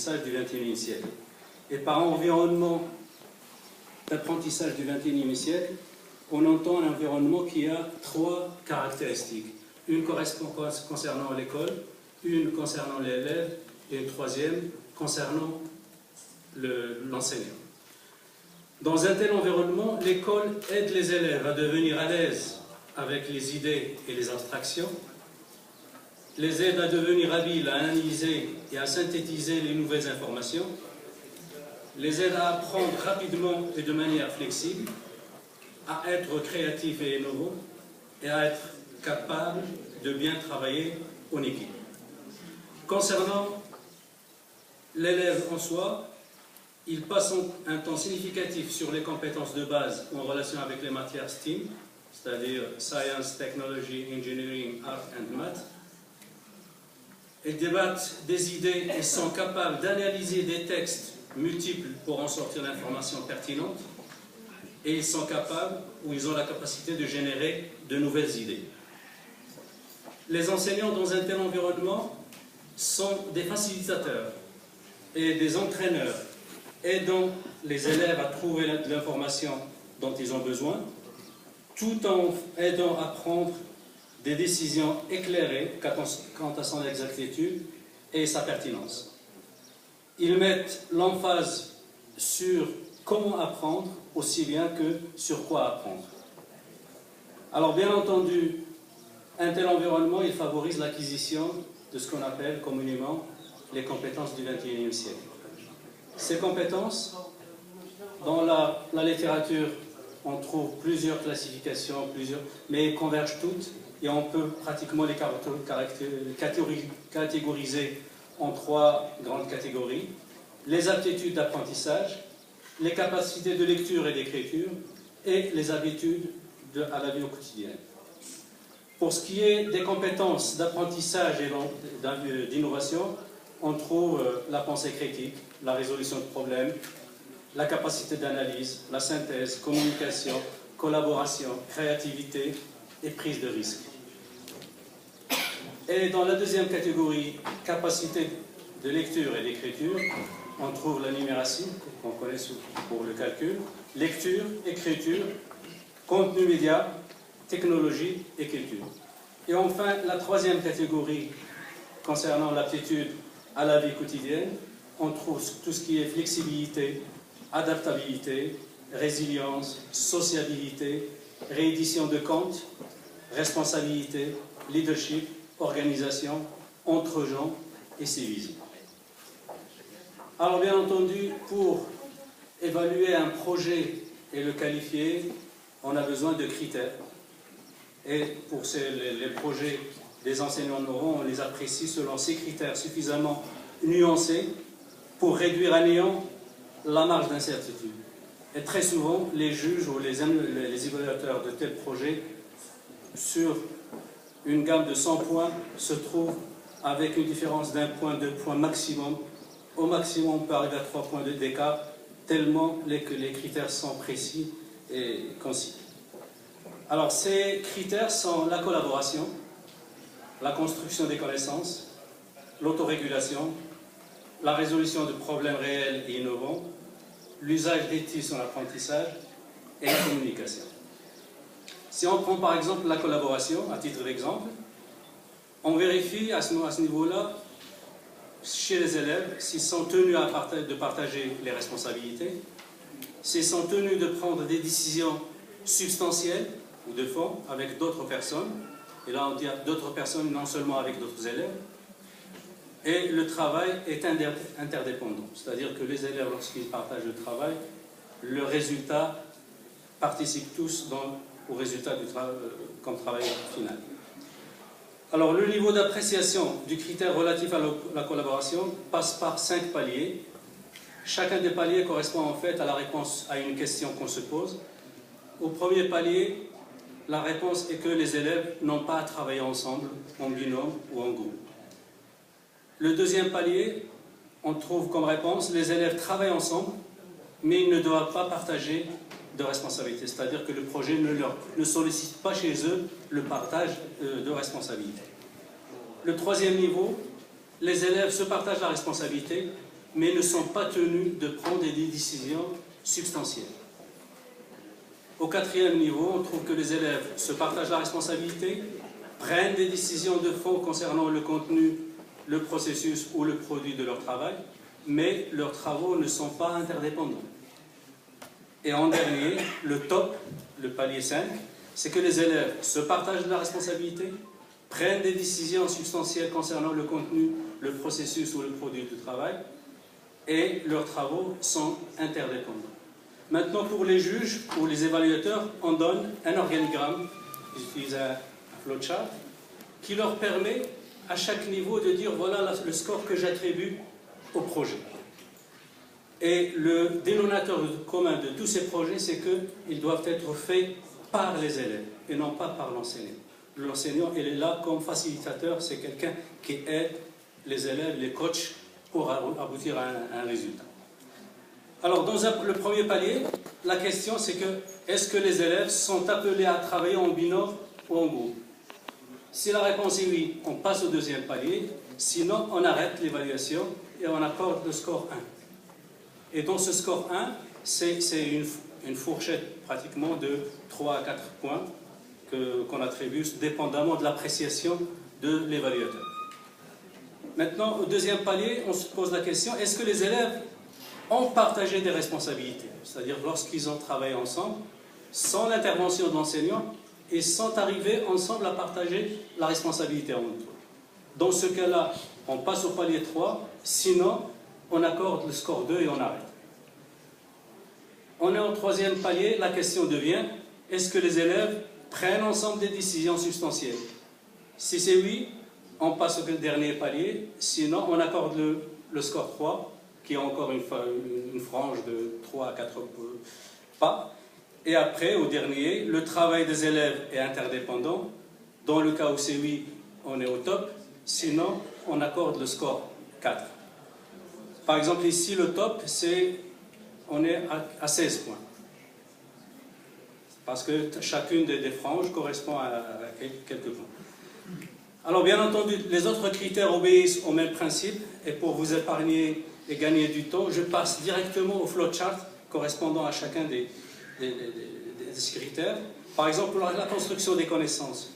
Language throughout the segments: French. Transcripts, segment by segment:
d'apprentissage du XXIe siècle. Et par environnement d'apprentissage du XXIe siècle, on entend un environnement qui a trois caractéristiques. Une concernant l'école, une concernant l'élève et une troisième concernant l'enseignant. Dans un tel environnement, l'école aide les élèves à devenir à l'aise avec les idées et les abstractions, les aide à devenir habiles à analyser et à synthétiser les nouvelles informations, les aide à apprendre rapidement et de manière flexible, à être créatifs et innovants et à être capables de bien travailler en équipe. Concernant l'élève en soi, il passe un temps significatif sur les compétences de base en relation avec les matières STEAM, c'est-à-dire Science, Technology, Engineering, Art and Math. Ils débattent des idées et sont capables d'analyser des textes multiples pour en sortir l'information pertinente. Et ils sont capables, ou ils ont la capacité de générer de nouvelles idées. Les enseignants dans un tel environnement sont des facilitateurs et des entraîneurs, aidant les élèves à trouver l'information dont ils ont besoin, tout en aidant à prendre des décisions éclairées quant à son exactitude et sa pertinence. Ils mettent l'emphase sur comment apprendre aussi bien que sur quoi apprendre. Alors bien entendu, un tel environnement, il favorise l'acquisition de ce qu'on appelle communément les compétences du XXIe siècle. Ces compétences, dans la littérature, on trouve plusieurs classifications, mais elles convergent toutes et on peut pratiquement les catégoriser en trois grandes catégories. Les aptitudes d'apprentissage, les capacités de lecture et d'écriture et les habitudes à la vie au quotidien. Pour ce qui est des compétences d'apprentissage et d'innovation, on trouve la pensée critique, la résolution de problèmes, la capacité d'analyse, la synthèse, communication, collaboration, créativité et prise de risque. Et dans la deuxième catégorie, capacité de lecture et d'écriture, on trouve la numératie, qu'on connaît pour le calcul, lecture, écriture, contenu média, technologie et culture. Et enfin, la troisième catégorie concernant l'aptitude à la vie quotidienne, on trouve tout ce qui est flexibilité, adaptabilité, résilience, sociabilité, réédition de comptes, responsabilité, leadership, organisation, entre gens et civisme. Alors bien entendu, pour évaluer un projet et le qualifier, on a besoin de critères. Et pour les projets des enseignants innovants, on les apprécie selon ces critères suffisamment nuancés pour réduire à néant la marge d'incertitude. Et très souvent, les juges ou les évaluateurs de tels projets, sur une gamme de 100 points, se trouvent avec une différence d'un point, 2 points maximum. Au maximum, on peut arriver à 3 points d'écart, tellement que les critères sont précis et concis. Alors, ces critères sont la collaboration, la construction des connaissances, l'autorégulation, la résolution de problèmes réels et innovants, l'usage d'éthique en apprentissage et la communication. Si on prend par exemple la collaboration, à titre d'exemple, on vérifie à ce niveau-là, chez les élèves, s'ils sont tenus de partager les responsabilités, s'ils sont tenus de prendre des décisions substantielles ou de fond avec d'autres personnes, et là on dit d'autres personnes, non seulement avec d'autres élèves, et le travail est interdépendant, c'est-à-dire que les élèves, lorsqu'ils partagent le travail, le résultat participe tous au résultat comme travail final. Alors, le niveau d'appréciation du critère relatif à la collaboration passe par 5 paliers. Chacun des paliers correspond en fait à la réponse à une question qu'on se pose. Au premier palier, la réponse est que les élèves n'ont pas à travailler ensemble, en binôme ou en groupe. Le deuxième palier, on trouve comme réponse, les élèves travaillent ensemble, mais ils ne doivent pas partager de responsabilité, c'est-à-dire que le projet ne sollicite pas chez eux le partage de responsabilité. Le troisième niveau, les élèves se partagent la responsabilité, mais ne sont pas tenus de prendre des décisions substantielles. Au 4e niveau, on trouve que les élèves se partagent la responsabilité, prennent des décisions de fond concernant le contenu, le processus ou le produit de leur travail, mais leurs travaux ne sont pas interdépendants. Et en dernier, le top, le palier 5, c'est que les élèves se partagent la responsabilité, prennent des décisions substantielles concernant le contenu, le processus ou le produit du travail, et leurs travaux sont interdépendants. Maintenant, pour les juges ou les évaluateurs, on donne un organigramme, j'utilise un flowchart, qui leur permet à chaque niveau de dire voilà le score que j'attribue au projet. Et le dénominateur commun de tous ces projets, c'est qu'ils doivent être faits par les élèves et non pas par l'enseignant. L'enseignant, il est là comme facilitateur, c'est quelqu'un qui aide les élèves, les coachs, pour aboutir à un résultat. Alors, dans le premier palier, la question c'est que, est-ce que les élèves sont appelés à travailler en binôme ou en groupe? Si la réponse est oui, on passe au deuxième palier, sinon on arrête l'évaluation et on accorde le score 1. Et dans ce score 1, c'est une fourchette pratiquement de 3 à 4 points qu'on attribue dépendamment de l'appréciation de l'évaluateur. Maintenant, au deuxième palier, on se pose la question, est-ce que les élèves ont partagé des responsabilités? C'est-à-dire lorsqu'ils ont travaillé ensemble, sans l'intervention de l'enseignant, et sont arrivés ensemble à partager la responsabilité entre eux. Dans ce cas-là, on passe au palier 3, sinon on accorde le score 2 et on arrête. On est au troisième palier, la question devient, est-ce que les élèves prennent ensemble des décisions substantielles? Si c'est oui, on passe au dernier palier, sinon on accorde le score 3, qui a encore une frange de 3 à 4 pas. Et après, au dernier, le travail des élèves est interdépendant. Dans le cas où c'est oui, on est au top. Sinon, on accorde le score 4. Par exemple, ici, le top, on est à 16 points. Parce que chacune des franges correspond à quelques points. Alors, bien entendu, les autres critères obéissent au même principe. Et pour vous épargner et gagner du temps, je passe directement au flowchart correspondant à chacun des critères. Par exemple, la construction des connaissances.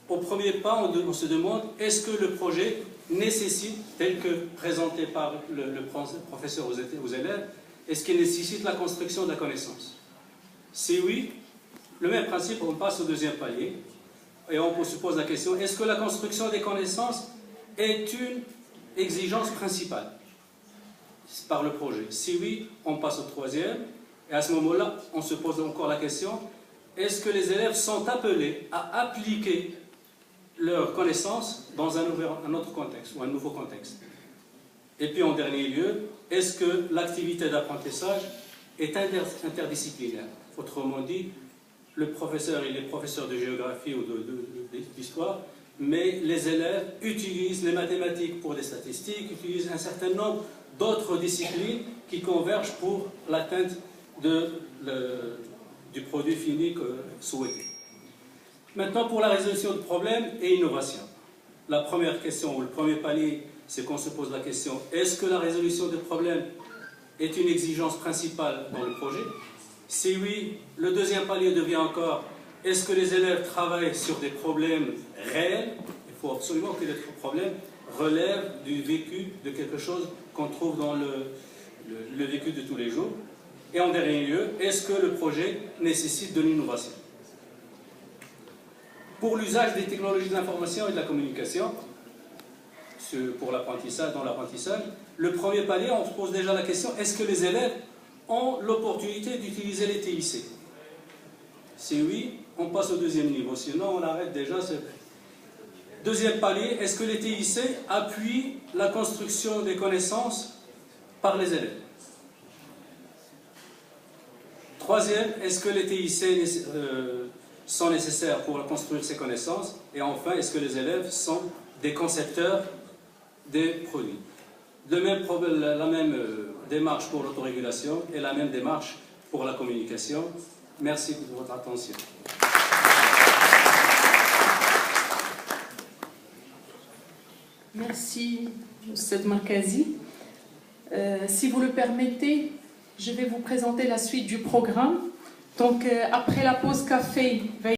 Au premier pas, on se demande, est-ce que le projet nécessite, tel que présenté par le professeur aux élèves, est-ce qu'il nécessite la construction de la connaissance? Si oui, le même principe, on passe au deuxième palier, et on se pose la question, est-ce que la construction des connaissances est une exigence principale par le projet? Si oui, on passe au troisième, et à ce moment-là, on se pose encore la question, est-ce que les élèves sont appelés à appliquer leurs connaissances dans un autre contexte, ou un nouveau contexte? Et puis en dernier lieu, est-ce que l'activité d'apprentissage est interdisciplinaire? Autrement dit, le professeur, il est professeur de géographie ou d'histoire, mais les élèves utilisent les mathématiques pour des statistiques, utilisent un certain nombre d'autres disciplines qui convergent pour l'atteinte du produit fini souhaité. Maintenant, pour la résolution de problèmes et innovation. La première question, ou le premier palier, c'est qu'on se pose la question, est-ce que la résolution de problèmes est une exigence principale dans le projet? Si oui, le deuxième palier devient encore, est-ce que les élèves travaillent sur des problèmes réels? Il faut absolument que les problèmes relèvent du vécu, de quelque chose qu'on trouve dans le vécu de tous les jours. Et en dernier lieu, est-ce que le projet nécessite de l'innovation? Pour l'usage des technologies de l'information et de la communication, pour l'apprentissage, dans l'apprentissage, le premier palier, on se pose déjà la question, est-ce que les élèves ont l'opportunité d'utiliser les TIC? Si oui, on passe au deuxième niveau, sinon on arrête déjà. Deuxième palier, est-ce que les TIC appuient la construction des connaissances par les élèves? Troisième, est-ce que les TIC sont nécessaires pour construire ces connaissances? Et enfin, est-ce que les élèves sont des concepteurs des produits? La même démarche pour l'autorégulation et la même démarche pour la communication. Merci pour votre attention. Merci, Oustaz Markazi. Si vous le permettez, je vais vous présenter la suite du programme. Donc, après la pause café,